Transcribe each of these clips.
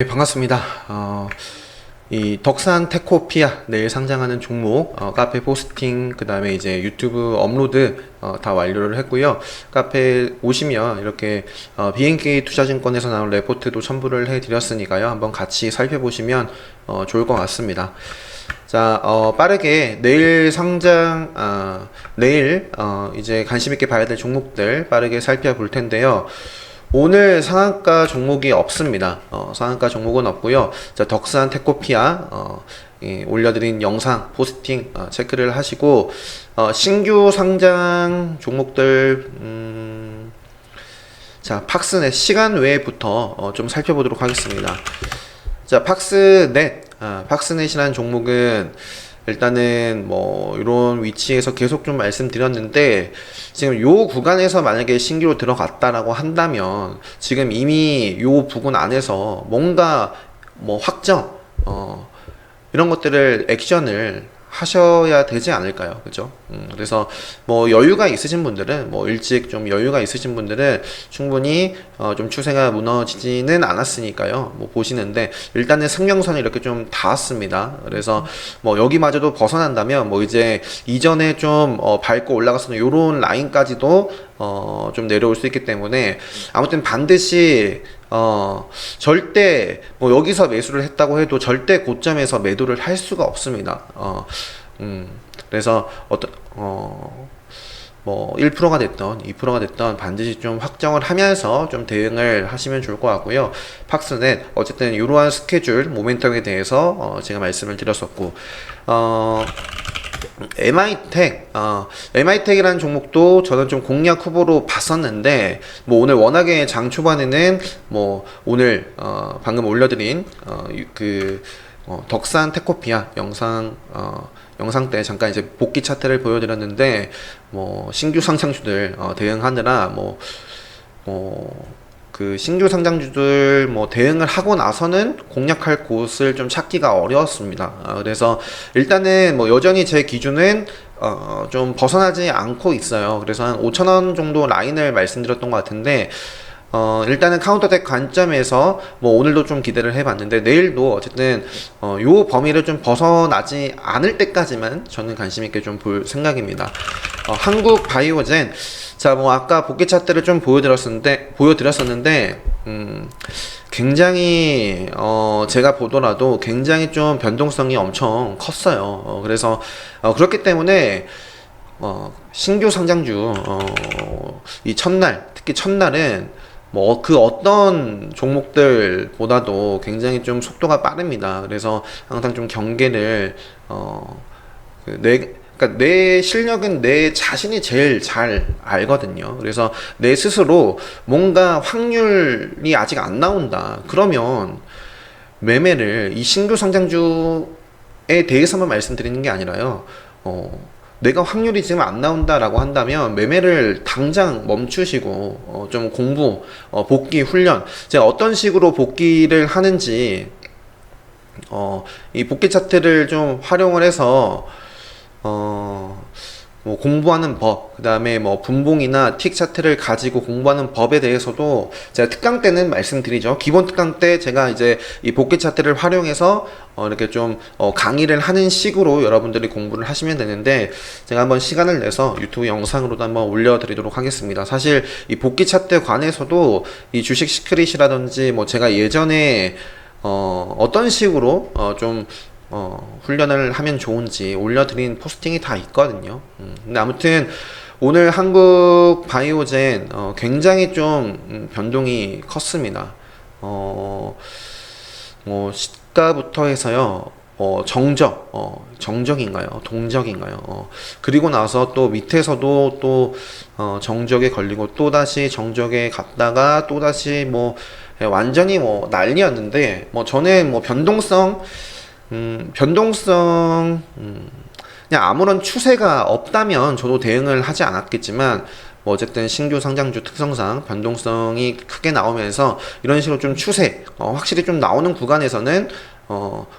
네, 반갑습니다. 이 덕산 테코피아 내일 상장하는 종목 카페 포스팅 그 다음에 이제 유튜브 업로드 다 완료를 했고요. 카페 오시면 이렇게 BNK 투자증권에서 나온 레포트도 첨부를 해드렸으니까요. 한번 같이 살펴보시면 좋을 것 같습니다. 자, 빠르게 내일 상장, 내일 이제 관심 있게 봐야 될 종목들 빠르게 살펴볼 텐데요. 오늘 상한가 종목이 없습니다. 상한가 종목은 없고요. 자, 덕산 테코피아 올려드린 영상 포스팅 체크를 하시고 신규 상장 종목들 자, 팍스넷 시간 외부터 좀 살펴보도록 하겠습니다. 자, 팍스넷이라는 종목은 일단은 뭐 이런 위치에서 계속 좀 말씀드렸는데 지금 요 구간에서 만약에 신규로 들어갔다라고 한다면 지금 이미 요 부근 안에서 뭔가 뭐 확정 이런 것들을 액션을 하셔야 되지 않을까요? 그죠? 그래서 뭐 여유가 있으신 분들은 뭐 일찍 좀 여유가 있으신 분들은 충분히 좀 추세가 무너지지는 않았으니까요. 뭐 보시는데 일단은 승령선이 이렇게 좀 닿았습니다. 그래서 뭐 여기마저도 벗어난다면 뭐 이제 이전에 좀 밟고 올라갔었던 요런 라인까지도 좀 내려올 수 있기 때문에 아무튼 반드시 절대 뭐 여기서 매수를 했다고 해도 절대 고점에서 매도를 할 수가 없습니다. 그래서 뭐 1%가 됐던 2%가 됐던 반드시 좀 확정을 하면서 좀 대응을 하시면 좋을 것 같고요. 팍스넷 어쨌든 이러한 스케줄 모멘텀에 대해서 제가 말씀을 드렸었고 MI텍이라는 종목도 저는 좀 공략 후보로 봤었는데 뭐 오늘 워낙에 장 초반에는 뭐 오늘 방금 올려드린 덕산 테코피아 영상 때 잠깐 이제 복귀 차트를 보여드렸는데 뭐 신규 상장주들 대응하느라 그 신규 상장주들 뭐 대응을 하고 나서는 공략할 곳을 좀 찾기가 어려웠습니다. 그래서 일단은 뭐 여전히 제 기준은 좀 벗어나지 않고 있어요. 그래서 한 5,000원 정도 라인을 말씀드렸던 것 같은데 일단은 카운터덱 관점에서 뭐 오늘도 좀 기대를 해봤는데 내일도 어쨌든 요 범위를 좀 벗어나지 않을 때까지만 저는 관심 있게 좀 볼 생각입니다. 한국 바이오젠 자, 뭐 아까 복귀 차트를 좀 보여드렸었는데 굉장히 제가 보더라도 굉장히 좀 변동성이 엄청 컸어요. 그래서 그렇기 때문에 신규 상장주 이 첫날 특히 첫날은 뭐 그 어떤 종목들보다도 굉장히 좀 속도가 빠릅니다. 그래서 항상 좀 경계를 그러니까 내 실력은 내 자신이 제일 잘 알거든요. 그래서 내 스스로 뭔가 확률이 아직 안 나온다. 그러면 매매를 이 신규 상장주에 대해서만 말씀드리는 게 아니라요. 내가 확률이 지금 안 나온다라고 한다면 매매를 당장 멈추시고 좀 공부, 복귀 훈련 제가 어떤 식으로 복귀를 하는지 이 복귀 차트를 좀 활용을 해서 뭐 공부하는 법, 그 다음에 뭐 분봉이나 틱 차트를 가지고 공부하는 법에 대해서도 제가 특강 때는 말씀드리죠. 기본 특강 때 제가 이제 이 복귀 차트를 활용해서 이렇게 좀 강의를 하는 식으로 여러분들이 공부를 하시면 되는데 제가 한번 시간을 내서 유튜브 영상으로도 한번 올려드리도록 하겠습니다. 사실 이 복귀 차트에 관해서도 이 주식 시크릿이라든지 뭐 제가 예전에 어떤 식으로 좀 훈련을 하면 좋은지 올려드린 포스팅이 다 있거든요. 근데 아무튼 오늘 한국 바이오젠 굉장히 좀 변동이 컸습니다. 뭐 시가부터 해서요. 정적인가요? 동적인가요? 그리고 나서 또 밑에서도 또 정적에 걸리고 또 다시 정적에 갔다가 또 다시 뭐 완전히 뭐 난리였는데 뭐 저는 뭐 변동성 그냥 아무런 추세가 없다면 저도 대응을 하지 않았겠지만 뭐 어쨌든 신규 상장주 특성상 변동성이 크게 나오면서 이런 식으로 좀 추세 확실히 좀 나오는 구간에서는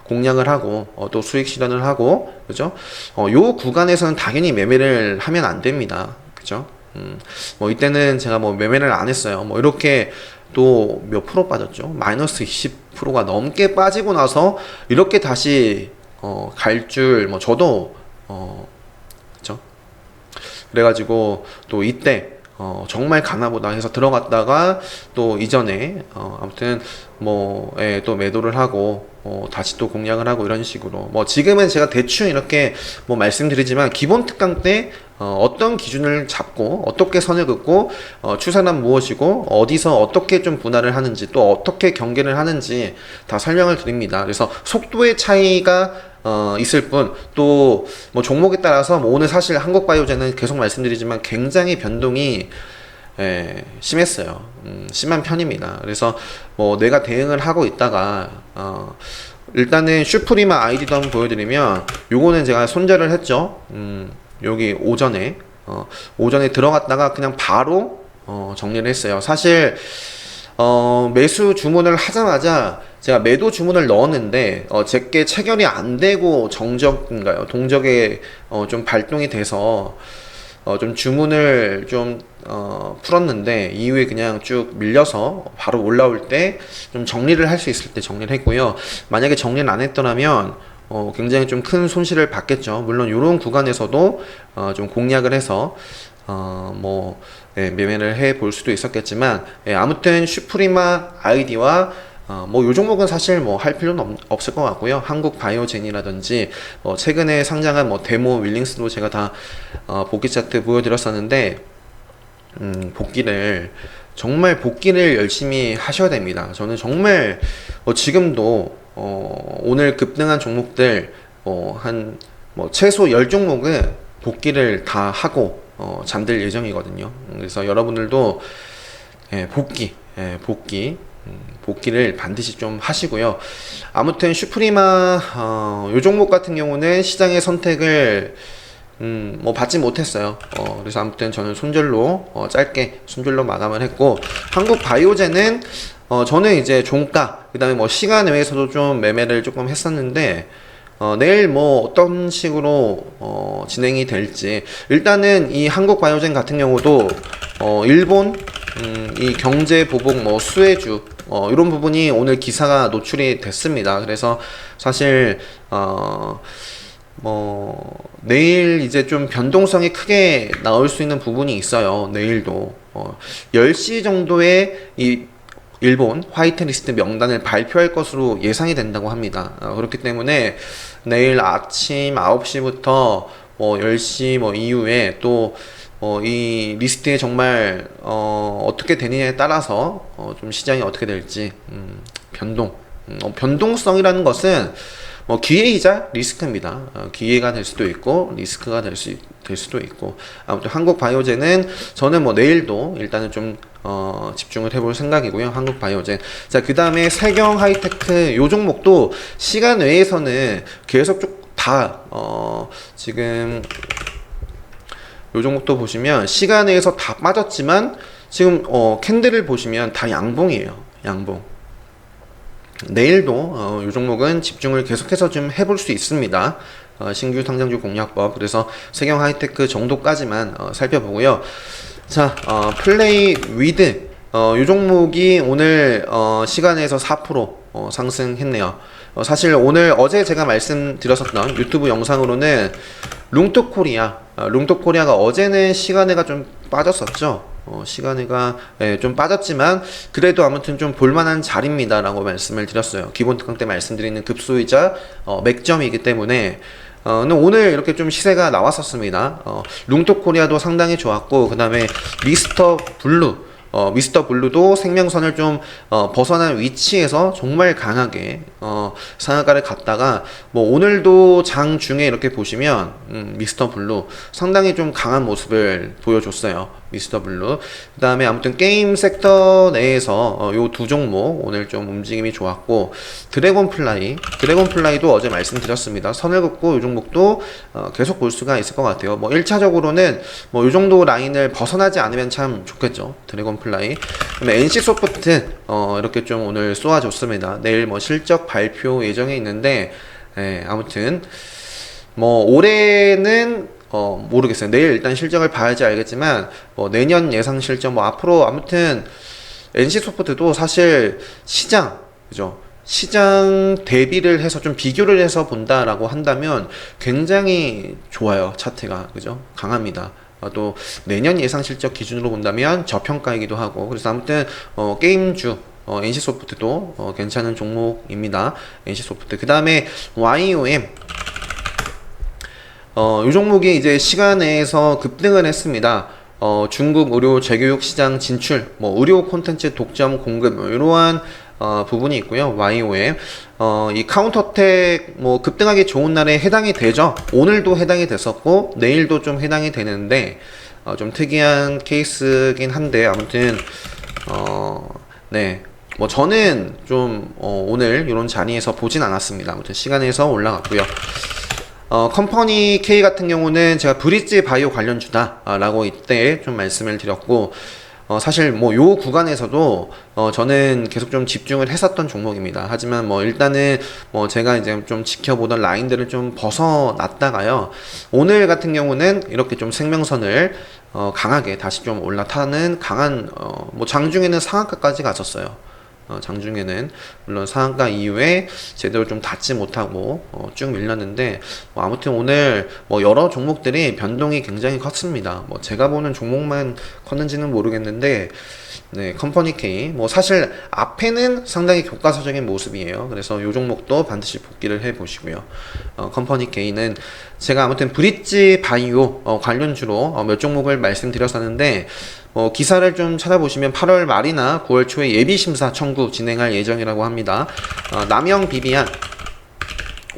공략을 하고 또 수익 실현을 하고 그죠? 요 구간에서는 당연히 매매를 하면 안 됩니다. 그죠? 뭐 이때는 제가 뭐 매매를 안 했어요. 뭐 이렇게 또 몇 프로 빠졌죠? 마이너스 20%가 넘게 빠지고 나서 이렇게 다시 갈 줄 뭐 저도 그쵸? 그래가지고 또 이때 정말 가나보다 해서 들어갔다가 또 이전에 아무튼 뭐 또 매도를 하고 다시 또 공략을 하고 이런 식으로 뭐 지금은 제가 대충 이렇게 뭐 말씀드리지만 기본 특강 때 어떤 기준을 잡고 어떻게 선을 긋고 추세는 무엇이고 어디서 어떻게 좀 분할을 하는지 또 어떻게 경계를 하는지 다 설명을 드립니다. 그래서 속도의 차이가 있을 뿐 또 뭐 종목에 따라서 뭐 오늘 사실 한국바이오제는 계속 말씀드리지만 굉장히 변동이 심했어요. 심한 편입니다. 그래서 뭐 내가 대응을 하고 있다가 일단은 슈프리마 아이디도 한번 보여드리면 요거는 제가 손절을 했죠. 여기 오전에 들어갔다가 그냥 바로 정리를 했어요. 사실 매수 주문을 하자마자 제가 매도 주문을 넣었는데 제게 체결이 안 되고 정적인가요? 동적에 좀 발동이 돼서 좀 주문을 좀 풀었는데 이후에 그냥 쭉 밀려서 바로 올라올 때 좀 정리를 할 수 있을 때 정리를 했고요. 만약에 정리를 안 했더라면 굉장히 좀 큰 손실을 받겠죠. 물론 이런 구간에서도 좀 공략을 해서 매매를 해 볼 수도 있었겠지만 아무튼 슈프리마 아이디와 뭐 요 종목은 사실 뭐 할 필요는 없을 것 같고요. 한국 바이오젠이라든지 최근에 상장한 뭐 데모 윌링스도 제가 다 복귀 차트 보여드렸었는데 복귀를 열심히 하셔야 됩니다. 저는 정말 지금도 오늘 급등한 종목들 한 최소 10종목은 복귀를 다 하고 잠들 예정이거든요. 그래서 여러분들도 복귀를 반드시 좀 하시고요. 아무튼 슈프리마 요 종목 같은 경우는 시장의 선택을 받지 못했어요. 그래서 아무튼 저는 짧게 손절로 마감을 했고, 한국 바이오젠은 저는 이제 종가 그 다음에 시간 외에서도 좀 매매를 조금 했었는데 내일 어떤 식으로 진행이 될지, 일단은 이 한국 바이오젠 같은 경우도 일본 이 경제 보복 수혜주 이런 부분이 오늘 기사가 노출이 됐습니다. 그래서 사실 내일 이제 좀 변동성이 크게 나올 수 있는 부분이 있어요. 내일도 10시 정도에 이 일본 화이트리스트 명단을 발표할 것으로 예상이 된다고 합니다. 그렇기 때문에 내일 아침 9시부터 10시 이후에 또 이 리스트에 정말 어떻게 되느냐에 따라서 좀 시장이 어떻게 될지 변동성이라는 것은 기회이자 리스크입니다. 기회가 될 수도 있고 리스크가 될 수도 있고, 아무튼 한국 바이오젠은 저는 내일도 일단은 좀 집중을 해볼 생각이고요. 한국 바이오젠. 자, 그 다음에 세경 하이테크 요 종목도 시간 외에서는 계속 지금 요 종목도 보시면 시간 외에서 다 빠졌지만 지금 캔들을 보시면 다 양봉이에요. 양봉. 내일도 이 종목은 집중을 계속해서 좀 해볼 수 있습니다. 신규 상장주 공략법. 그래서 세경 하이테크 정도까지만 살펴보고요. 자, 플레이 위드 이 종목이 오늘 시간에서 4% 상승했네요. 사실 어제 제가 말씀드렸었던 유튜브 영상으로는 룽토코리아가 어제는 시간에가 좀 빠졌었죠. 시간에가 좀 빠졌지만 그래도 아무튼 좀 볼만한 자리입니다 라고 말씀을 드렸어요. 기본 특강 때 말씀드리는 급소이자 맥점이기 때문에 오늘 이렇게 좀 시세가 나왔었습니다. 룽토코리아도 상당히 좋았고, 그 다음에 미스터 블루도 생명선을 좀 벗어난 위치에서 정말 강하게 상한가를 갔다가 오늘도 장 중에 이렇게 보시면 미스터 블루 상당히 좀 강한 모습을 보여줬어요. 미스터 블루. 그 다음에 아무튼 게임 섹터 내에서 요 두 종목 오늘 좀 움직임이 좋았고, 드래곤플라이도 어제 말씀드렸습니다. 선을 긋고 요 종목도 계속 볼 수가 있을 것 같아요. 1차적으로는 요 정도 라인을 벗어나지 않으면 참 좋겠죠. 드래곤플라이. 그다음에 NC소프트 이렇게 좀 오늘 쏘아줬습니다. 내일 실적 발표 예정에 있는데 아무튼 올해는 모르겠어요. 내일 일단 실적을 봐야지 알겠지만 내년 예상 실적 앞으로 아무튼 NC소프트도 사실 시장, 그죠? 시장 대비를 해서 좀 비교를 해서 본다라고 한다면 굉장히 좋아요. 차트가. 그죠? 강합니다. 또 내년 예상 실적 기준으로 본다면 저평가이기도 하고, 그래서 아무튼 게임주 NC소프트도 괜찮은 종목입니다. NC소프트. 그 다음에 YOM. 이 종목이 이제 시간 내에서 급등을 했습니다. 중국 의료 재교육 시장 진출, 뭐 의료 콘텐츠 독점 공급, 뭐 이러한 부분이 있고요. YOM. 이 카운터텍 뭐 급등하기 좋은 날에 해당이 되죠. 오늘도 해당이 됐었고 내일도 좀 해당이 되는데 좀 특이한 케이스긴 한데, 아무튼 네. 뭐 저는 좀 오늘 이런 자리에서 보진 않았습니다. 아무튼 시간에서 올라갔고요. 컴퍼니 K 같은 경우는 제가 브릿지 바이오 관련주다 라고 이때 좀 말씀을 드렸고, 사실 뭐 요 구간에서도 저는 계속 좀 집중을 했었던 종목입니다. 하지만 뭐 일단은 뭐 제가 이제 좀 지켜보던 라인들을 좀 벗어났다가요, 오늘 같은 경우는 이렇게 좀 생명선을 강하게 다시 좀 올라타는 강한 뭐 장중에는 상한가까지 갔었어요. 장중에는 물론 상한가 이후에 제대로 좀 닿지 못하고 쭉 밀렸는데, 뭐 아무튼 오늘 뭐 여러 종목들이 변동이 굉장히 컸습니다. 뭐 제가 보는 종목만 컸는지는 모르겠는데, 네, 컴퍼니 K 뭐 사실 앞에는 상당히 교과서적인 모습이에요. 그래서 이 종목도 반드시 복귀를 해 보시고요. 컴퍼니 K는 제가 아무튼 브릿지 바이오 관련주로 몇 종목을 말씀드렸었는데, 기사를 좀 찾아보시면 8월 말이나 9월 초에 예비심사 청구 진행할 예정이라고 합니다. 남영 비비안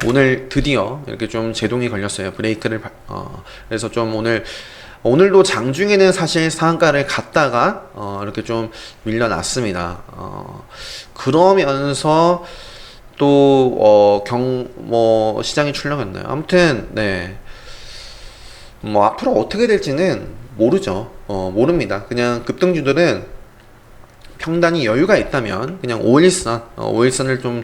오늘 드디어 이렇게 좀 제동이 걸렸어요. 브레이크를 그래서 좀 오늘도 장중에는 사실 상한가를 갔다가 이렇게 좀 밀려났습니다. 그러면서 또 뭐 시장이 출렁였나요? 아무튼 네. 뭐 앞으로 어떻게 될지는 모르죠. 모릅니다. 그냥 급등주들은 평단이 여유가 있다면 그냥 5일선을 좀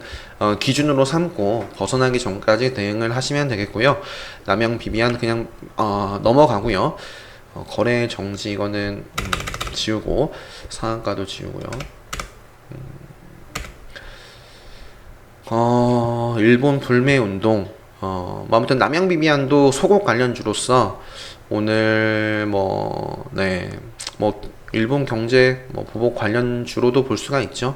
기준으로 삼고 벗어나기 전까지 대응을 하시면 되겠고요. 남영 비비안 그냥 넘어가고요. 거래 정지 이거는 지우고, 상한가도 지우고요. 일본 불매 운동. 아무튼 남영 비비안도 소국 관련주로서 오늘 뭐 일본 경제 보복 관련주로도 볼 수가 있죠.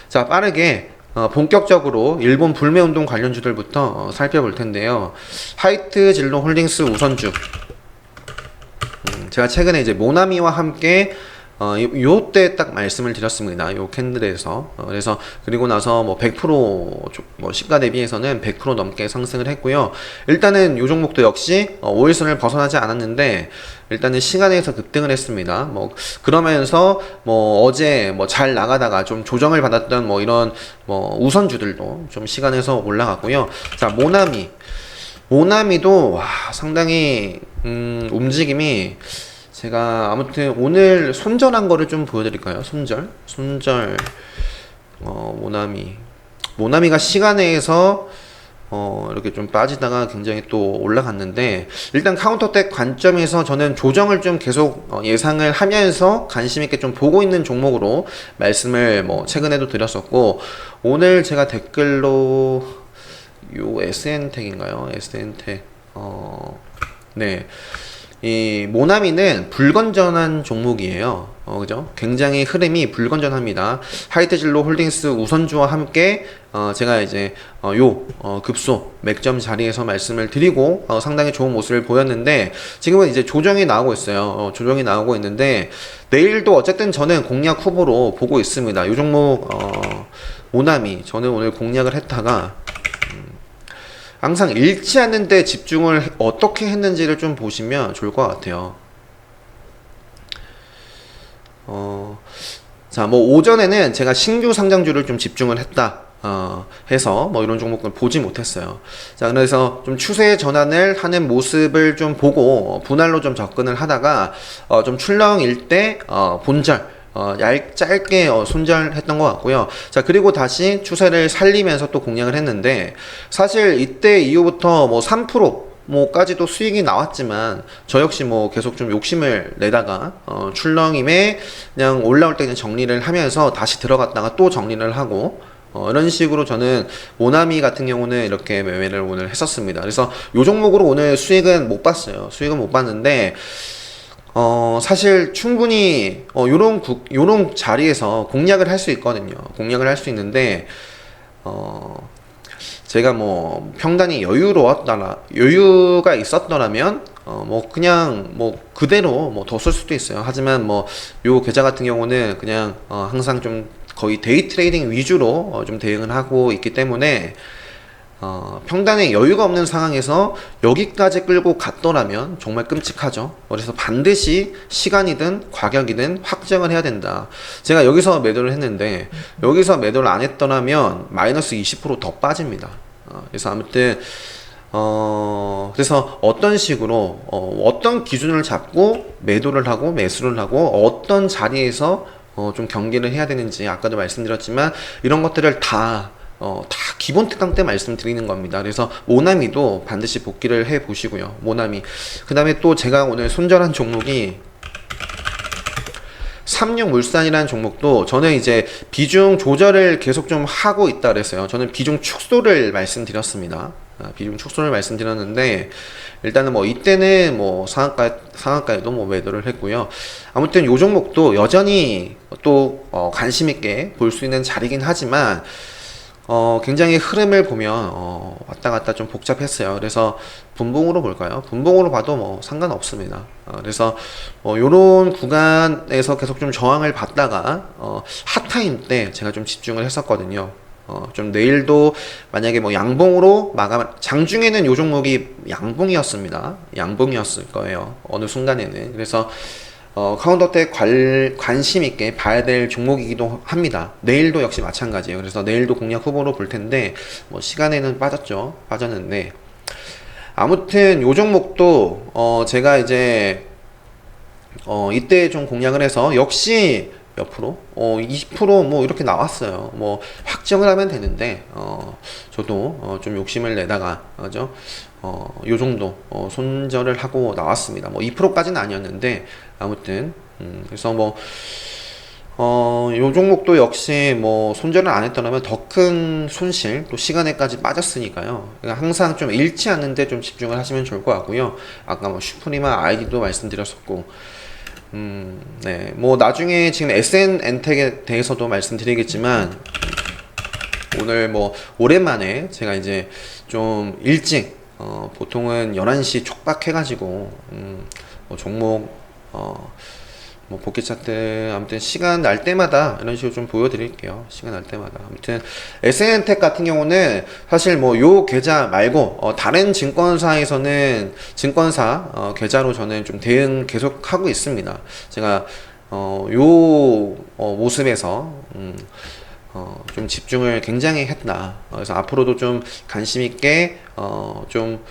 자, 빠르게 본격적으로 일본 불매운동 관련주들부터 살펴볼 텐데요. 하이트 진로 홀딩스 우선주. 제가 최근에 이제 모나미와 함께 요때 딱 말씀을 드렸습니다. 요 캔들에서. 그래서 그리고 나서 뭐 100% 뭐 시가 대비해서는 100% 넘게 상승을 했고요. 일단은 요 종목도 역시 5일선을 벗어나지 않았는데 일단은 시간에서 급등을 했습니다. 뭐 그러면서 뭐 어제 뭐 잘 나가다가 좀 조정을 받았던 뭐 이런 뭐 우선주들도 좀 시간에서 올라갔고요. 자, 모나미도 상당히 모나미 제가 아무튼 오늘 손절한 거를 좀 보여드릴까요? 손절 모나미가 시간에서 이렇게 좀 빠지다가 굉장히 또 올라갔는데, 일단 카운터텍 관점에서 저는 조정을 좀 계속 예상을 하면서 관심 있게 좀 보고 있는 종목으로 말씀을 뭐 최근에도 드렸었고, 오늘 제가 댓글로 요 SN텍인가요? SN텍 네. 이 모나미는 불건전한 종목이에요. 그죠? 굉장히 흐름이 불건전합니다. 하이트진로 홀딩스 우선주와 함께 제가 이제 급소 맥점 자리에서 말씀을 드리고 상당히 좋은 모습을 보였는데, 지금은 이제 조정이 나오고 있어요. 조정이 나오고 있는데 내일도 어쨌든 저는 공략 후보로 보고 있습니다. 이 종목 모나미 저는 오늘 공략을 했다가 항상 잃지 않는 데 집중을 어떻게 했는지를 좀 보시면 좋을 것 같아요. 자, 뭐 오전에는 제가 신규 상장주를 좀 집중을 했다 해서 뭐 이런 종목을 보지 못했어요. 자, 그래서 좀 추세 전환을 하는 모습을 좀 보고 분할로 좀 접근을 하다가 좀 출렁일 때 본절 짧게 손절했던 것 같고요. 자, 그리고 다시 추세를 살리면서 또 공략을 했는데, 사실 이때 이후부터 뭐 3% 뭐까지도 수익이 나왔지만 저 역시 뭐 계속 좀 욕심을 내다가 출렁임에 그냥 올라올 때 그냥 정리를 하면서 다시 들어갔다가 또 정리를 하고 이런 식으로 저는 모나미 같은 경우는 이렇게 매매를 오늘 했었습니다. 그래서 요 종목으로 오늘 수익은 못 봤어요. 수익은 못 봤는데 사실 충분히 요런 자리에서 공략을 할 수 있거든요. 공략을 할 수 있는데 제가 뭐 평단이 여유가 있었더라면 뭐 그냥 뭐 그대로 뭐 더 쓸 수도 있어요. 하지만 뭐 요 계좌 같은 경우는 그냥 항상 좀 거의 데이 트레이딩 위주로 좀 대응을 하고 있기 때문에 평단에 여유가 없는 상황에서 여기까지 끌고 갔더라면 정말 끔찍하죠. 그래서 반드시 시간이든 가격이든 확정을 해야 된다. 제가 여기서 매도를 했는데 여기서 매도를 안 했더라면 마이너스 20%더 빠집니다. 그래서 아무튼 그래서 어떤 식으로 어떤 기준을 잡고 매도를 하고 매수를 하고 어떤 자리에서 좀 경계를 해야 되는지 아까도 말씀드렸지만 이런 것들을 다 기본 특강 때 말씀드리는 겁니다. 그래서 모나미도 반드시 복귀를 해 보시고요. 모나미. 그 다음에 또 제가 오늘 손절한 종목이 삼육물산이라는 종목도 저는 이제 비중 조절을 계속 좀 하고 있다 그랬어요. 저는 비중 축소를 말씀드렸습니다. 비중 축소를 말씀드렸는데 일단은 뭐 이때는 뭐 상한가에도 뭐 매도를 했고요. 아무튼 요 종목도 여전히 또 관심 있게 볼 수 있는 자리긴 하지만 굉장히 흐름을 보면 왔다 갔다 좀 복잡했어요. 그래서 분봉으로 볼까요? 분봉으로 봐도 뭐 상관없습니다. 그래서 요런 구간에서 계속 좀 저항을 받다가 핫타임 때 제가 좀 집중을 했었거든요. 좀 내일도 만약에 뭐 양봉으로 장중에는 요 종목이 양봉이었습니다. 양봉이었을 거예요. 어느 순간에는. 그래서 카운터텍 관심 있게 봐야 될 종목이기도 합니다. 내일도 역시 마찬가지예요. 그래서 내일도 공략 후보로 볼 텐데 뭐 시간에는 빠졌는데 아무튼 요 종목도 제가 이제 이때 좀 공략을 해서 역시 몇 프로? 20%뭐 이렇게 나왔어요. 뭐 확정을 하면 되는데 저도 좀 욕심을 내다가 그죠? 요 정도 손절을 하고 나왔습니다. 뭐 2%까지는 아니었는데 아무튼 그래서 뭐 요 종목도 역시 뭐 손절을 안 했더라면 더 큰 손실 또 시간에까지 빠졌으니까요. 그러니까 항상 좀 잃지 않는데 좀 집중을 하시면 좋을 것 같고요. 아까 뭐 슈프리마 아이디도 말씀드렸었고 네, 뭐 나중에 지금 SN엔텍에 대해서도 말씀드리겠지만 오늘 뭐 오랜만에 제가 이제 좀 일찍 보통은 11시 촉박해가지고 뭐 종목 뭐 복귀 차트 아무튼 시간 날 때마다 이런 식으로 좀 보여드릴게요. 시간 날 때마다 아무튼 SN엔텍 같은 경우는 사실 뭐 요 계좌 말고 다른 증권사에서는 증권사 계좌로 저는 좀 대응 계속 하고 있습니다. 제가 요 모습에서 좀 집중을 굉장히 했다. 그래서 앞으로도 좀 관심 있게 좀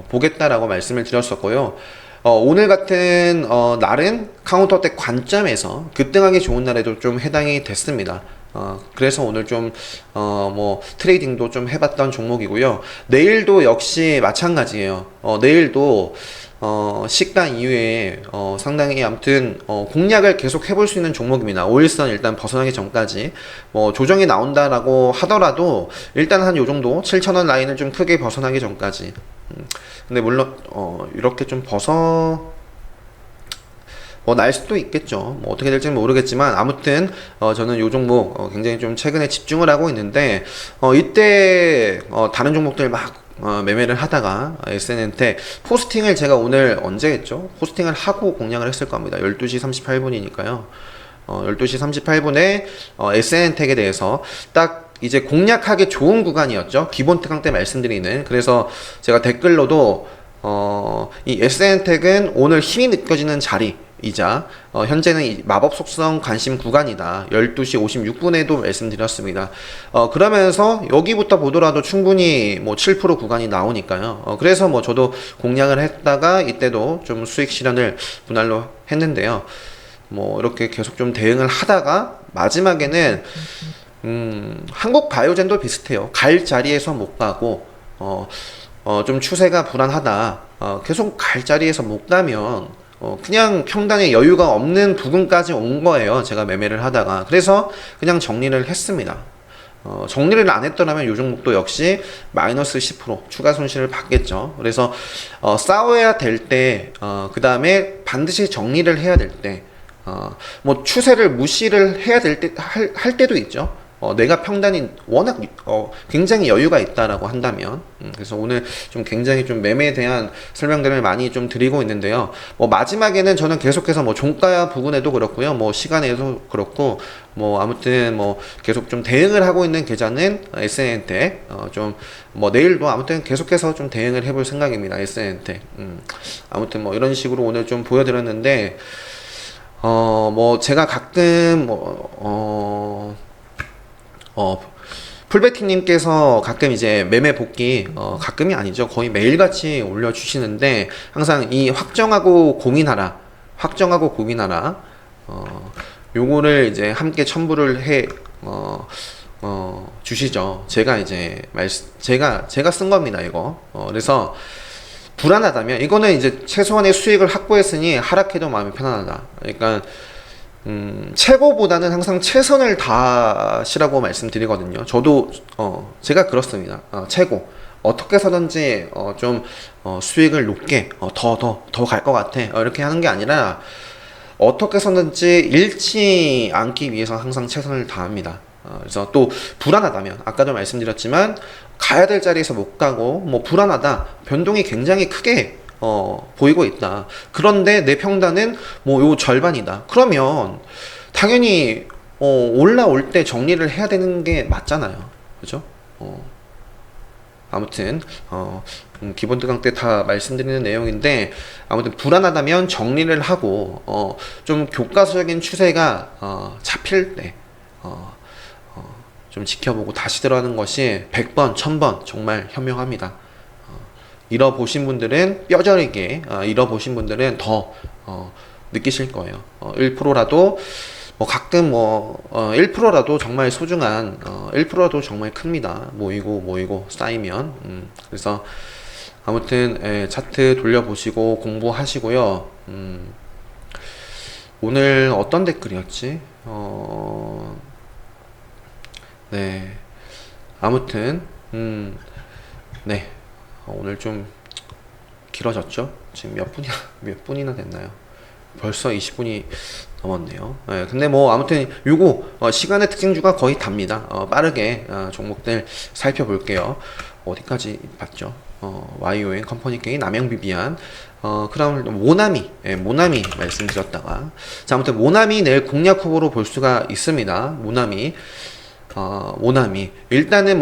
보겠다라고 말씀을 드렸었고요. 오늘 같은 날은 카운터텍 관점에서 급등하기 좋은 날에도 좀 해당이 됐습니다. 그래서 오늘 좀 뭐 트레이딩도 좀 해봤던 종목이고요. 내일도 역시 마찬가지예요. 내일도 식단 이후에 상당히 아무튼 공략을 계속 해볼 수 있는 종목입니다. 5일선 일단 벗어나기 전까지 뭐 조정이 나온다라고 하더라도 일단 한 요 정도 7,000원 라인을 좀 크게 벗어나기 전까지 근데 물론 이렇게 좀 날 수도 있겠죠. 뭐 어떻게 될지는 모르겠지만 아무튼 저는 요 종목 굉장히 좀 최근에 집중을 하고 있는데 이때 다른 종목들 막 매매를 하다가 SN엔텍 포스팅을 제가 오늘 언제 했죠? 포스팅을 하고 공략을 했을 겁니다. 12시 38분이니까요. 12시 38분에 SN엔텍에 대해서 딱 이제 공략하기 좋은 구간이었죠. 기본 특강 때 말씀드리는. 그래서 제가 댓글로도 이 SN텍은 오늘 힘이 느껴지는 자리이자 현재는 이 마법 속성 관심 구간이다. 12시 56분에도 말씀드렸습니다. 그러면서 여기부터 보더라도 충분히 뭐 7% 구간이 나오니까요. 그래서 뭐 저도 공략을 했다가 이때도 좀 수익 실현을 분할로 했는데요. 뭐 이렇게 계속 좀 대응을 하다가 마지막에는 한국 바이오젠도 비슷해요. 갈 자리에서 못 가고 좀 추세가 불안하다. 계속 갈 자리에서 못 가면 그냥 평단에 여유가 없는 부분까지 온 거예요. 제가 매매를 하다가. 그래서 그냥 정리를 했습니다. 정리를 안 했더라면 이 종목도 역시 마이너스 10% 추가 손실을 받겠죠. 그래서 싸워야 될 때, 그 다음에 반드시 정리를 해야 될 때, 뭐 추세를 무시를 해야 될 때, 할 때도 있죠. 내가 평단이 워낙 굉장히 여유가 있다라고 한다면, 그래서 오늘 좀 굉장히 좀 매매에 대한 설명들을 많이 좀 드리고 있는데요. 뭐 마지막에는 저는 계속해서 뭐 종가 부근에도 그렇고요, 뭐 시간에도 그렇고, 뭐 아무튼 뭐 계속 좀 대응을 하고 있는 계좌는 SNT, 좀 뭐 내일도 아무튼 계속해서 좀 대응을 해볼 생각입니다. SNT. 아무튼 뭐 이런 식으로 오늘 좀 보여드렸는데, 뭐 제가 가끔 풀베팅님께서 가끔 이제 매매 복귀, 가끔이 아니죠. 거의 매일같이 올려주시는데, 항상 이 확정하고 고민하라, 요거를 이제 함께 첨부를 주시죠. 제가 이제 제가 쓴 겁니다, 이거. 그래서 불안하다면, 이거는 이제 최소한의 수익을 확보했으니 하락해도 마음이 편안하다. 그러니까, 최고보다는 항상 최선을 다하시라고 말씀드리거든요. 저도 제가 그렇습니다. 최고 어떻게 해서든지 좀 수익을 높게 더 갈 것 같아, 이렇게 하는 게 아니라 어떻게 해서든지 잃지 않기 위해서 항상 최선을 다합니다. 그래서 또 불안하다면, 아까도 말씀드렸지만 가야 될 자리에서 못 가고 뭐 불안하다, 변동이 굉장히 크게 보이고 있다. 그런데 내 평단은 뭐 요 절반이다. 그러면 당연히 올라올 때 정리를 해야 되는 게 맞잖아요. 그죠? 아무튼 기본 특강 때 다 말씀드리는 내용인데, 아무튼 불안하다면 정리를 하고 좀 교과서적인 추세가 잡힐 때 좀 지켜보고 다시 들어가는 것이 100번, 1000번 정말 현명합니다. 잃어보신 분들은 뼈저리게 잃어보신 분들은 더 느끼실 거예요. 1%라도 뭐 가끔 1%라도 정말 소중한 1%라도 정말 큽니다. 모이고 쌓이면. 그래서 아무튼 차트 돌려보시고 공부하시고요. 오늘 어떤 댓글이었지? 네, 아무튼 네, 오늘 좀 길어졌죠? 지금 몇 분이나 됐나요? 벌써 20분이 넘었네요. 네, 근데 뭐 아무튼 요거 시간의 특징주가 거의 답니다. 빠르게 종목들 살펴볼게요. 어디까지 봤죠? YON 컴퍼니 게인, 남영비비안, 그다음 모나미, 모나미 말씀드렸다가, 자, 아무튼 모나미 내일 공략 후보로 볼 수가 있습니다. 모나미 일단은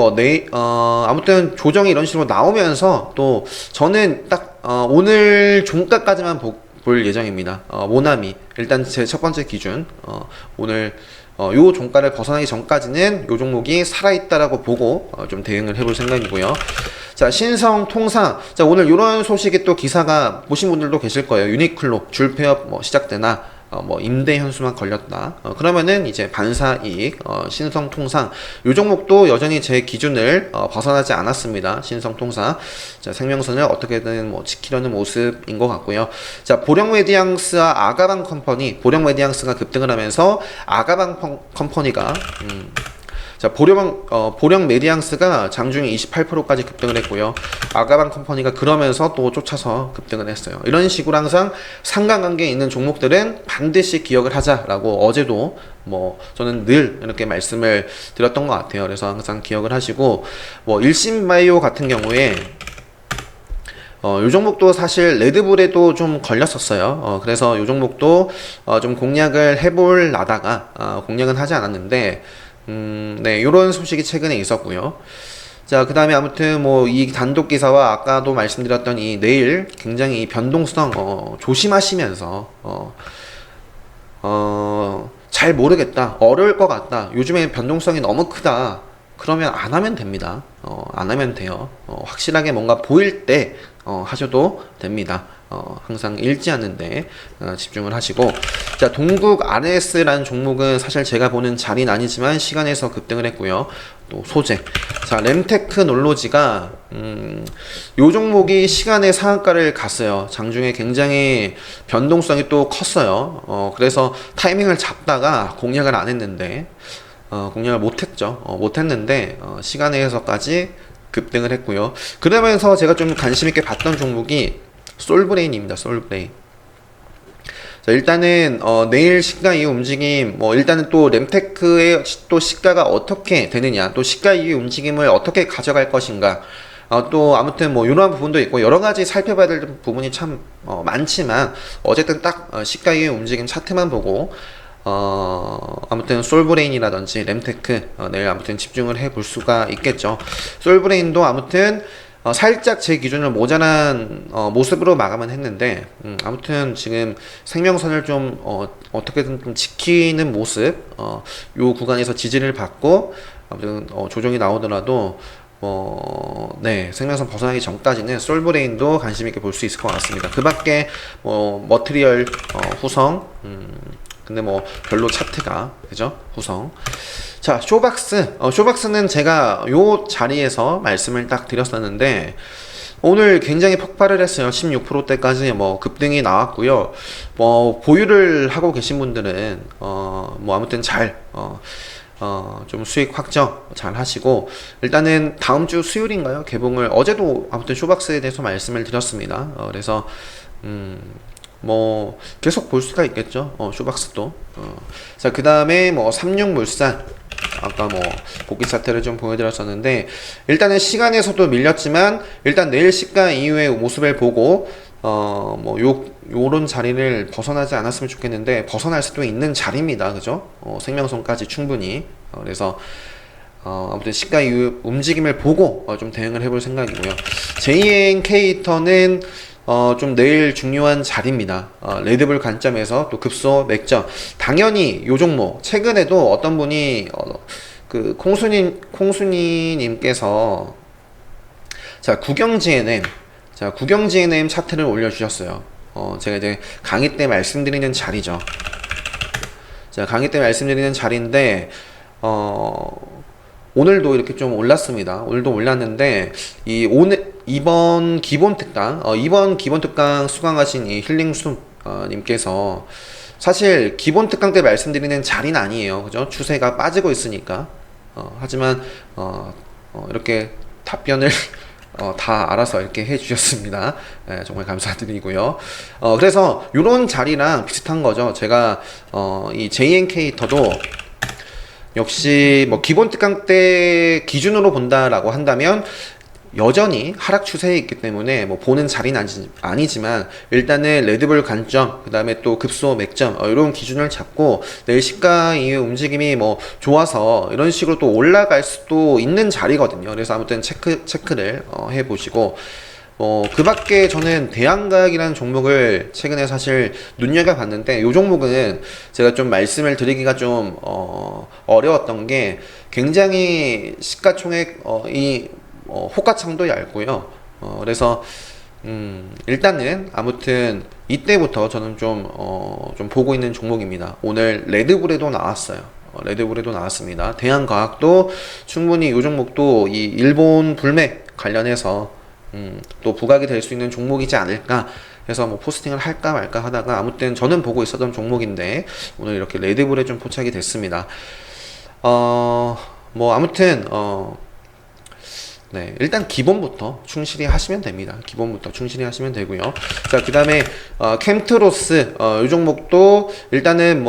아무튼 조정이 이런 식으로 나오면서, 또 저는 딱 오늘 종가까지만 볼 예정입니다. 모나미 일단 제 첫 번째 기준, 오늘 요 종가를 벗어나기 전까지는 요 종목이 살아있다라고 보고 좀 대응을 해볼 생각이고요. 자, 신성통상, 자, 오늘 이런 소식이 또 기사가 보신 분들도 계실 거예요. 유니클로 줄폐업 시작되나, 임대 현수막 걸렸다. 그러면은 이제 반사이익, 신성통상, 요 종목도 여전히 제 기준을 벗어나지 않았습니다. 신성통상. 자, 생명선을 어떻게든 지키려는 모습인 것 같고요. 자, 보령메디앙스와 아가방 컴퍼니, 보령메디앙스가 급등을 하면서 아가방 컴퍼니가 자, 보령 메디앙스가 장중에 28%까지 급등을 했고요. 아가방 컴퍼니가 그러면서 또 쫓아서 급등을 했어요. 이런 식으로 항상 상관관계에 있는 종목들은 반드시 기억을 하자라고 어제도 저는 늘 이렇게 말씀을 드렸던 것 같아요. 그래서 항상 기억을 하시고, 일신바이오 같은 경우에 요 종목도 사실 레드불에도 좀 걸렸었어요. 그래서 요 종목도 좀 공략을 해볼 라다가 공략은 하지 않았는데, 네, 요런 소식이 최근에 있었고요. 자, 그 다음에 아무튼 이 단독 기사와 아까도 말씀드렸던 이 내일 굉장히 변동성 조심하시면서 잘 모르겠다, 어려울 것 같다, 요즘에 변동성이 너무 크다, 그러면 안 하면 됩니다. 안 하면 돼요. 확실하게 뭔가 보일 때 하셔도 됩니다. 항상 읽지 않는데 집중을 하시고, 자, 동국 RS라는 종목은 사실 제가 보는 자리는 아니지만 시간에서 급등을 했고요. 또 소재, 자, 램테크 놀로지가 요 종목이 시간의 상한가를 갔어요. 장중에 굉장히 변동성이 또 컸어요. 그래서 타이밍을 잡다가 공략을 안 했는데 공략을 못했죠. 못했는데 시간에서까지 급등을 했고요. 그러면서 제가 좀 관심 있게 봤던 종목이 솔브레인입니다. 솔브레인. 자, 일단은 내일 시가 이후 움직임, 일단은 또 램테크의 또 시가가 어떻게 되느냐, 또 시가 이후 움직임을 어떻게 가져갈 것인가, 또 아무튼 이런 부분도 있고 여러 가지 살펴봐야 될 부분이 참 많지만, 어쨌든 딱 시가 이후 움직임 차트만 보고 아무튼 솔브레인이라든지 램테크 내일 아무튼 집중을 해 볼 수가 있겠죠. 솔브레인도 아무튼 살짝 제 기준을 모자란 모습으로 마감은 했는데, 아무튼 지금 생명선을 좀 어떻게든 좀 지키는 모습, 요 구간에서 지지를 받고 아무튼 조정이 나오더라도 네, 생명선 벗어나기 전까지는 솔브레인도 관심 있게 볼 수 있을 것 같습니다. 그 밖에 머트리얼 후성, 근데 별로 차트가 그죠? 후성. 자, 쇼박스. 쇼박스는 제가 요 자리에서 말씀을 딱 드렸었는데 오늘 굉장히 폭발을 했어요. 16%대까지 급등이 나왔고요. 보유를 하고 계신 분들은 아무튼 잘 좀 수익 확정 잘 하시고, 일단은 다음 주 수요일인가요? 개봉을 어제도 아무튼 쇼박스에 대해서 말씀을 드렸습니다. 그래서 계속 볼 수가 있겠죠. 쇼박스도. 자, 그 다음에 삼육물산. 아까 복귀 차트를 좀 보여드렸었는데, 일단은 시간에서도 밀렸지만, 일단 내일 시가 이후의 모습을 보고, 요런 자리를 벗어나지 않았으면 좋겠는데, 벗어날 수도 있는 자리입니다. 그죠? 생명선까지 충분히. 그래서, 아무튼 시가 이후 움직임을 보고, 좀 대응을 해볼 생각이고요. JNK터는 좀 내일 중요한 자리입니다. 레드불 관점에서 또 급소 맥점. 당연히 요 종목 최근에도 어떤 분이 그 콩순이님께서 자, 구경 GNM 차트를 올려주셨어요. 제가 이제 강의 때 말씀드리는 자리죠. 자, 강의 때 말씀드리는 자리인데 오늘도 이렇게 좀 올랐습니다. 오늘도 올랐는데 이번 기본 특강 수강하신 이 힐링숲 님께서 사실 기본 특강 때 말씀드리는 자리는 아니에요. 그죠? 추세가 빠지고 있으니까. 하지만 이렇게 답변을 다 알아서 이렇게 해 주셨습니다. 정말 감사드리고요. 그래서 이런 자리랑 비슷한 거죠. 제가 이 JNK터도 역시 기본 특강 때 기준으로 본다라고 한다면 여전히 하락 추세에 있기 때문에 보는 자리는 아니지만 일단은 레드불 관점, 그 다음에 또 급소 맥점 이런 기준을 잡고 내일 시가 이후 움직임이 좋아서 이런 식으로 또 올라갈 수도 있는 자리거든요. 그래서 아무튼 체크를 해보시고, 그 밖에 저는 대한가학이라는 종목을 최근에 사실 눈여겨봤는데, 이 종목은 제가 좀 말씀을 드리기가 좀 어려웠던 게 굉장히 시가총액 호가창도 얇고요. 그래서 일단은 아무튼 이때부터 저는 좀 보고 있는 종목입니다. 오늘 레드불에도 나왔어요. 레드불에도 나왔습니다. 대한과학도 충분히 이 종목도 이 일본 불맥 관련해서 또 부각이 될 수 있는 종목이지 않을까 해서 포스팅을 할까 말까 하다가 아무튼 저는 보고 있었던 종목인데 오늘 이렇게 레드불에 좀 포착이 됐습니다. 아무튼 네, 일단 기본부터 충실히 하시면 됩니다. 기본부터 충실히 하시면 되고요. 자, 그 다음에 캠트로스 이 종목도 일단은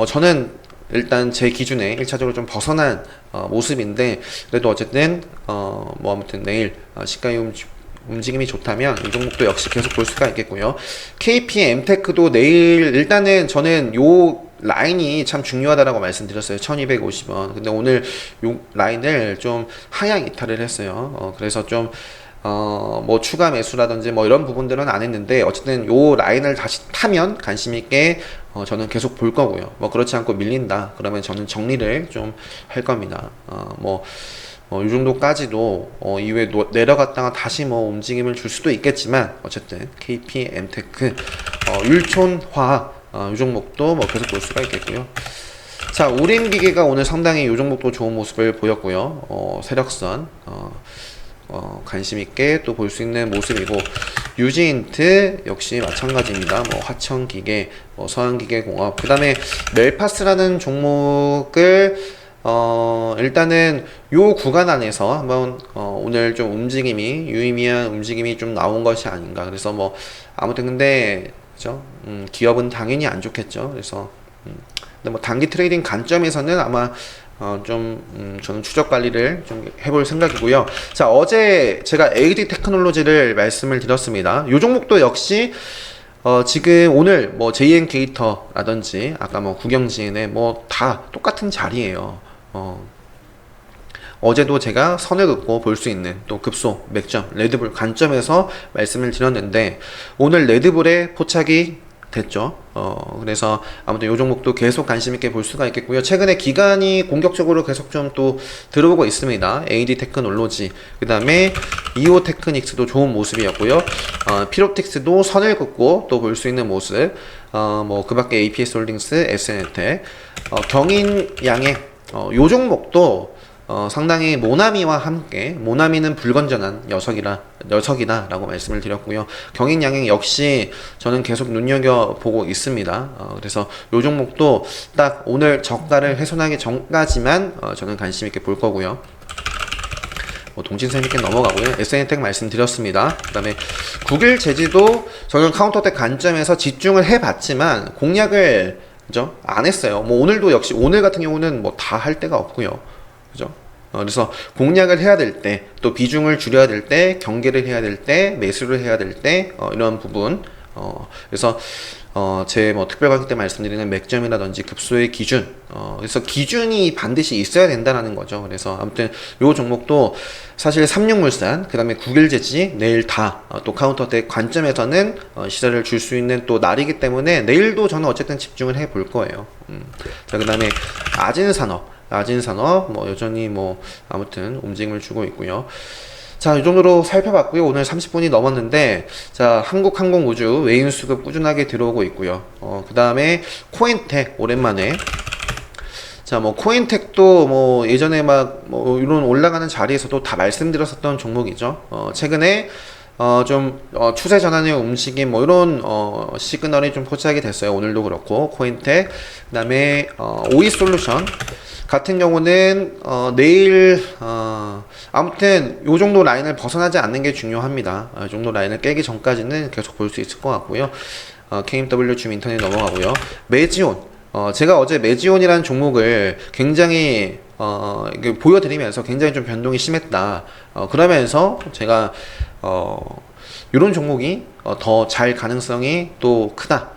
저는 일단 제 기준에 1차적으로 좀 벗어난 모습인데, 그래도 어쨌든 아무튼 내일 시가 움직임이 좋다면 이 종목도 역시 계속 볼 수가 있겠고요. KPM테크도 내일 일단은 저는 요 라인이 참 중요하다라고 말씀드렸어요. 1250원. 근데 오늘 요 라인을 좀 하향 이탈을 했어요. 그래서 좀 뭐 추가 매수라든지 뭐 이런 부분들은 안 했는데 어쨌든 요 라인을 다시 타면 관심 있게 저는 계속 볼 거고요. 뭐 그렇지 않고 밀린다 그러면 저는 정리를 좀 할 겁니다. 이 정도까지도 이후에 내려갔다가 다시 뭐 움직임을 줄 수도 있겠지만 어쨌든 KP, 엔테크, 율촌화학 이 종목도 뭐 계속 볼 수가 있겠고요. 자, 우림기계가 오늘 상당히 이 종목도 좋은 모습을 보였고요. 세력선 관심 있게 또 볼 수 있는 모습이고, 유지인트 역시 마찬가지입니다. 뭐 화천기계, 뭐 서한기계공업, 그 다음에 멜파스라는 종목을 일단은 요 구간 안에서 한번 오늘 좀 움직임이 유의미한 움직임이 좀 나온 것이 아닌가. 그래서 뭐 아무튼 근데 그죠? 기업은 당연히 안 좋겠죠. 그래서 근데 뭐 단기 트레이딩 관점에서는 아마 저는 추적 관리를 좀 해볼 생각이고요. 자, 어제 제가 AD 테크놀로지를 말씀을 드렸습니다. 요 종목도 역시 지금 오늘 뭐 JN 게이터라든지 아까 뭐 국영지인의 뭐 다 똑같은 자리예요. 어제도 제가 선을 긋고 볼 수 있는 또 급소, 맥점, 레드불 관점에서 말씀을 드렸는데 오늘 레드불에 포착이 됐죠. 그래서 아무튼 이 종목도 계속 관심 있게 볼 수가 있겠고요. 최근에 기관이 공격적으로 계속 좀 또 들어오고 있습니다. AD 테크놀로지, 그 다음에 이오 테크닉스도 좋은 모습이었고요. 피로틱스도 선을 긋고 또 볼 수 있는 모습. 뭐 그 밖에 APS 홀딩스, SNT, 경인양의 요 종목도 상당히 모나미와 함께, 모나미는 불건전한 녀석이다라고 말씀을 드렸고요. 경인양행 역시 저는 계속 눈여겨보고 있습니다. 그래서 요 종목도 딱 오늘 저가를 훼손하기 전까지만 저는 관심 있게 볼 거고요. 동진선 있게 넘어가고요. SN텍 말씀드렸습니다. 그 다음에 국일 제지도 저는 카운터텍 관점에서 집중을 해봤지만 공략을 그죠? 안 했어요. 뭐 오늘도 역시 오늘 같은 경우는 뭐 다 할 데가 없고요. 그죠? 그래서 공략을 해야 될 때, 또 비중을 줄여야 될 때, 경계를 해야 될 때, 매수를 해야 될 때, 이런 부분. 그래서 제 뭐 특별 강의 때 말씀드리는 맥점이라든지 급소의 기준. 그래서 기준이 반드시 있어야 된다는 거죠. 그래서 아무튼 요 종목도 사실 삼육물산, 그 다음에 국일제지, 내일 다 또 카운터텍 관점에서는 시세를 줄 수 있는 또 날이기 때문에 내일도 저는 어쨌든 집중을 해 볼 거예요. 자, 그 다음에 아진산업 뭐 여전히 뭐 아무튼 움직임을 주고 있고요. 자, 이 정도로 살펴봤고요. 오늘 30분이 넘었는데, 자, 한국항공우주 외인 수급 꾸준하게 들어오고 있고요. 그 다음에 코인텍 오랜만에. 자, 뭐 코인텍도 뭐 예전에 막 뭐 이런 올라가는 자리에서도 다 말씀드렸었던 종목이죠. 최근에 좀 추세 전환의 움직임 뭐 이런 시그널이 좀 포착이 됐어요. 오늘도 그렇고 코인텍, 그다음에 오이솔루션 같은 경우는 내일 아무튼 요 정도 라인을 벗어나지 않는 게 중요합니다. 이 정도 라인을 깨기 전까지는 계속 볼 수 있을 것 같고요. KMW 줌 인터넷 넘어가고요. 매지온, 제가 어제 매지온이라는 종목을 굉장히 보여드리면서 굉장히 좀 변동이 심했다. 그러면서 제가 이런 종목이 더 잘 가능성이 또 크다.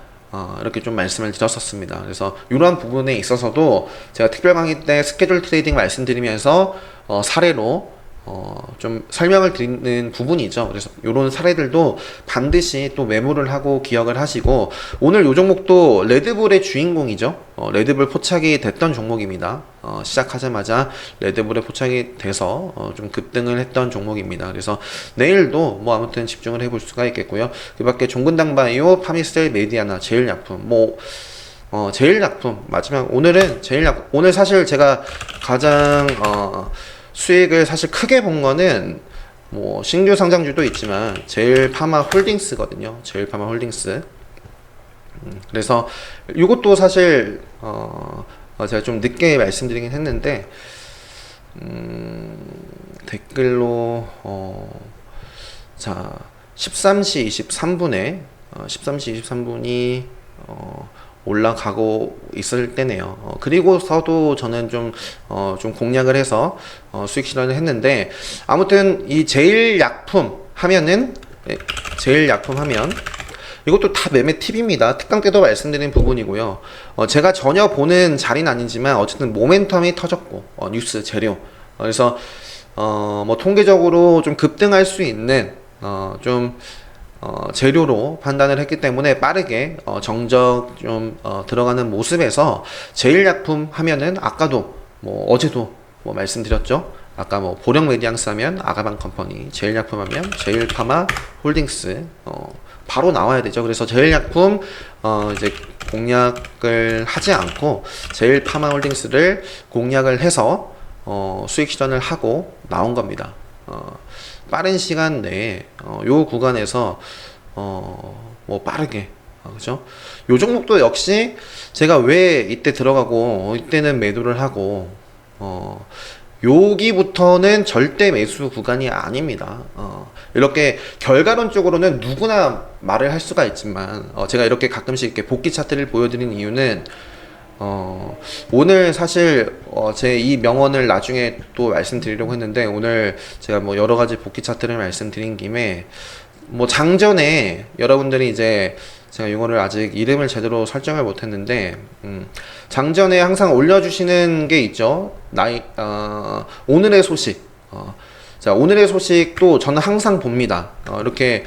이렇게 좀 말씀을 드렸었습니다. 그래서 이러한 부분에 있어서도 제가 특별 강의 때 스케줄 트레이딩 말씀드리면서 사례로 좀 설명을 드리는 부분이죠. 그래서 이런 사례들도 반드시 또 메모를 하고 기억을 하시고, 오늘 이 종목도 레드불의 주인공이죠. 레드불 포착이 됐던 종목입니다. 시작하자마자 레드불에 포착이 돼서 좀 급등을 했던 종목입니다. 그래서 내일도 뭐 아무튼 집중을 해볼 수가 있겠고요. 그 밖에 종근당바이오, 파미셀, 메디아나, 제일약품, 제일약품 마지막 오늘은 오늘 사실 제가 가장 수익을 사실 크게 본 거는 뭐 신규 상장주도 있지만 제일파마 홀딩스거든요. 제일파마 홀딩스. 그래서 이것도 사실 제가 좀 늦게 말씀드리긴 했는데 댓글로 자 13시 23분에 13시 23분이 올라가고 있을 때네요. 그리고서도 저는 좀 공략을 해서 수익 실현을 했는데, 아무튼 이 제일약품 하면 이것도 다 매매 팁입니다. 특강 때도 말씀드린 부분이고요. 제가 전혀 보는 자리는 아니지만 어쨌든 모멘텀이 터졌고 뉴스 재료, 그래서 뭐 통계적으로 좀 급등할 수 있는 재료로 판단을 했기 때문에 빠르게 정적 좀 들어가는 모습에서 제일약품 하면은 아까도 뭐 어제도 뭐 말씀드렸죠. 아까 뭐 보령 메디앙스 하면 아가방 컴퍼니, 제일약품 하면 제일파마 홀딩스 바로 나와야 되죠. 그래서 제일약품 이제 공략을 하지 않고 제일파마 홀딩스를 공략을 해서 수익 실현을 하고 나온 겁니다. 빠른 시간 내에 요 구간에서 뭐 빠르게 그죠? 요 종목도 역시 제가 왜 이때 들어가고 이때는 매도를 하고 여기부터는 절대 매수 구간이 아닙니다. 이렇게 결과론적으로는 누구나 말을 할 수가 있지만 제가 이렇게 가끔씩 이렇게 복귀 차트를 보여드리는 이유는 오늘 사실 제 이 명언을 나중에 또 말씀드리려고 했는데 오늘 제가 뭐 여러 가지 복귀 차트를 말씀드린 김에 뭐 장전에 여러분들이 이제 제가 이거를 아직 이름을 제대로 설정을 못했는데 장전에 항상 올려주시는 게 있죠. 오늘의 소식. 자, 오늘의 소식도 저는 항상 봅니다. 이렇게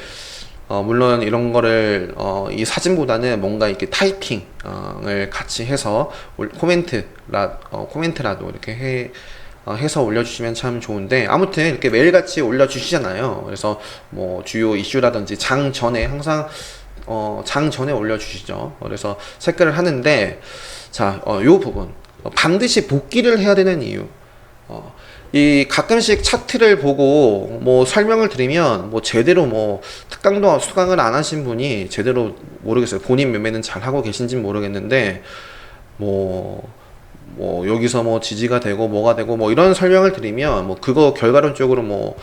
물론 이런 거를 이 사진보다는 뭔가 이렇게 타이핑을 같이 해서 코멘트라도 이렇게 해서 올려주시면 참 좋은데 아무튼 이렇게 매일같이 올려주시잖아요. 그래서 뭐 주요 이슈라든지 장 전에 항상 장 전에 올려주시죠. 그래서 체크를 하는데 자, 요 부분 반드시 복귀를 해야 되는 이유. 이 가끔씩 차트를 보고 뭐 설명을 드리면 뭐 제대로 뭐 특강도 수강을 안 하신 분이 제대로 모르겠어요. 본인 매매는 잘 하고 계신지 모르겠는데 뭐 여기서 뭐 지지가 되고 뭐가 되고 뭐 이런 설명을 드리면 뭐 그거 결과론적으로 뭐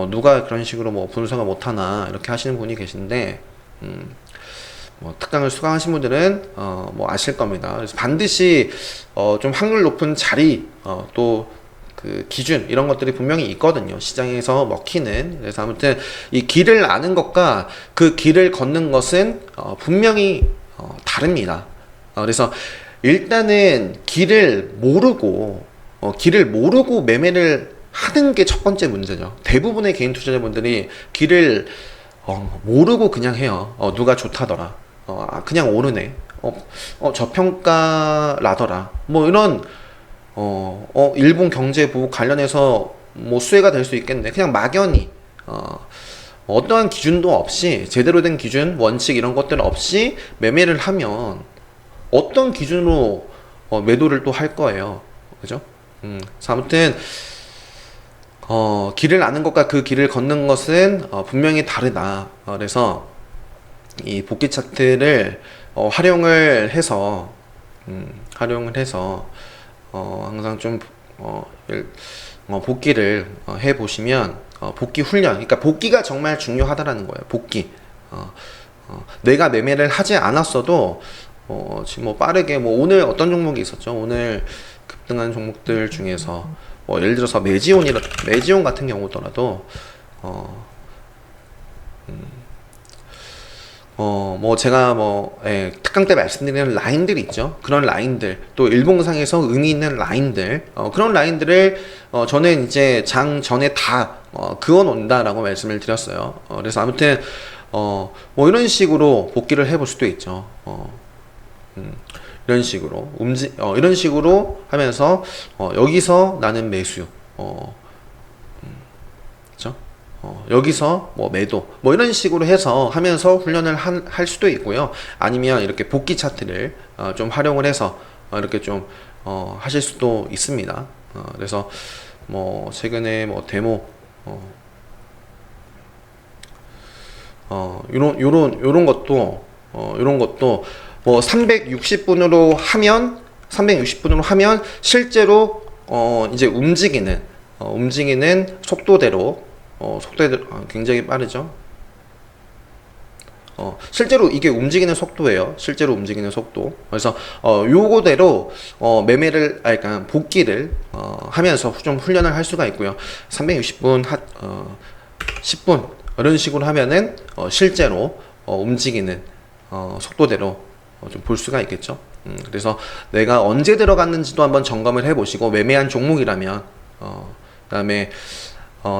누가 그런 식으로 뭐 분석을 못 하나 이렇게 하시는 분이 계신데 뭐 특강을 수강하신 분들은 뭐 아실 겁니다. 그래서 반드시 좀 확률 높은 자리 또 그 기준 이런 것들이 분명히 있거든요. 시장에서 먹히는. 그래서 아무튼 이 길을 아는 것과 그 길을 걷는 것은 분명히 다릅니다. 그래서 일단은 길을 모르고 매매를 하는 게 첫 번째 문제죠. 대부분의 개인 투자자분들이 길을 모르고 그냥 해요. 누가 좋다더라. 그냥 오르네. 저평가라더라. 뭐 이런 일본 경제 보고 관련해서 뭐 수혜가 될 수 있겠네. 그냥 막연히 어떠한 기준도 없이 제대로 된 기준, 원칙 이런 것들 없이 매매를 하면 어떤 기준으로 매도를 또 할 거예요. 그죠? 그래서 아무튼 길을 아는 것과 그 길을 걷는 것은 분명히 다르다. 그래서 이 복귀 차트를 활용을 해서 항상 좀 복귀를 해 보시면 복귀 훈련, 그러니까 복귀가 정말 중요하다라는 거예요. 복귀. 내가 매매를 하지 않았어도 지금 뭐 빠르게 뭐 오늘 어떤 종목이 있었죠? 오늘 급등한 종목들 중에서 뭐 예를 들어서 매지온 같은 경우더라도 뭐 제가 특강 때 말씀드리는 라인들이 있죠. 그런 라인들, 또 일봉상에서 의미 있는 라인들, 그런 라인들을 저는 이제 장 전에 다 그어 놓는다라고 말씀을 드렸어요. 그래서 아무튼 뭐 이런 식으로 복귀를 해볼 수도 있죠. 이런 식으로 이런 식으로 하면서 여기서 나는 매수, 그렇죠? 여기서 뭐 매도 뭐 이런 식으로 해서 하면서 훈련을 할 수도 있고요. 아니면 이렇게 복귀 차트를 좀 활용을 해서 이렇게 좀 하실 수도 있습니다. 그래서 뭐 최근에 뭐 데모 요런 것도 뭐 360분으로 하면 실제로 이제 움직이는 속도대로 굉장히 빠르죠. 실제로 이게 움직이는 속도예요. 실제로 움직이는 속도. 그래서 요거대로 그러니까 복귀를 하면서 좀 훈련을 할 수가 있고요. 360분 10분 이런 식으로 하면은 실제로 움직이는 속도대로 좀 볼 수가 있겠죠. 그래서 내가 언제 들어갔는지도 한번 점검을 해보시고 매매한 종목이라면 그다음에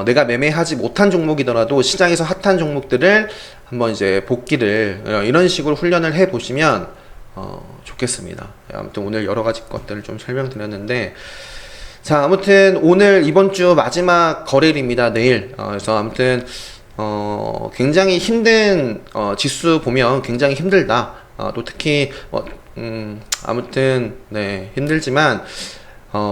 내가 매매하지 못한 종목이더라도 시장에서 핫한 종목들을 한번 이제 복기를 이런 식으로 훈련을 해 보시면 좋겠습니다. 아무튼 오늘 여러 가지 것들을 좀 설명드렸는데, 자, 아무튼 오늘 이번 주 마지막 거래일입니다. 내일. 그래서 아무튼 굉장히 힘든 지수 보면 굉장히 힘들다. 또 특히 아무튼 네, 힘들지만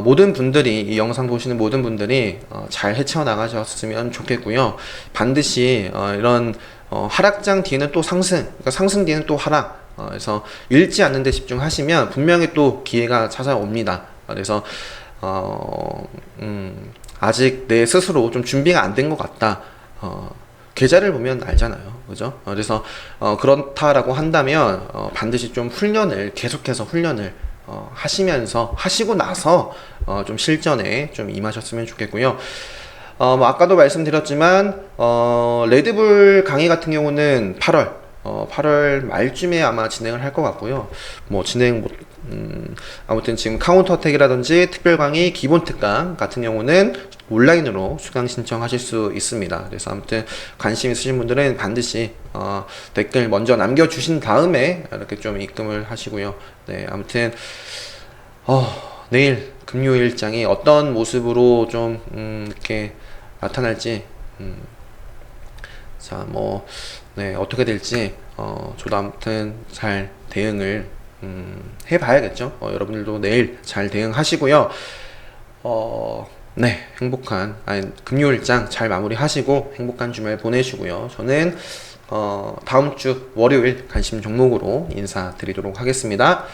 모든 분들이 이 영상 보시는 모든 분들이 잘 헤쳐나가셨으면 좋겠고요. 반드시 이런 하락장 뒤에는 또 상승, 그러니까 상승 뒤에는 또 하락. 그래서 잃지 않는 데 집중하시면 분명히 또 기회가 찾아옵니다. 그래서 아직 내 스스로 좀 준비가 안 된 것 같다. 계좌를 보면 알잖아요. 그죠? 그래서 그렇다라고 한다면 반드시 좀 훈련을 계속해서 훈련을 하시고 나서 좀 실전에 좀 임하셨으면 좋겠고요. 뭐 아까도 말씀드렸지만 레드불 강의 같은 경우는 8월 말쯤에 아마 진행을 할 것 같고요. 뭐 아무튼 지금 카운터 어택이라든지 특별 강의, 기본 특강 같은 경우는 온라인으로 수강 신청하실 수 있습니다. 그래서 아무튼 관심 있으신 분들은 반드시 댓글 먼저 남겨주신 다음에 이렇게 좀 입금을 하시고요. 네, 아무튼 내일 금요일장이 어떤 모습으로 좀 이렇게 나타날지 자, 뭐 네, 어떻게 될지 저도 아무튼 잘 대응을 해봐야겠죠. 여러분들도 내일 잘 대응하시고요. 네, 금요일장 잘 마무리하시고 행복한 주말 보내시고요. 저는 다음 주 월요일 관심 종목으로 인사드리도록 하겠습니다.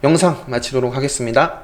영상 마치도록 하겠습니다.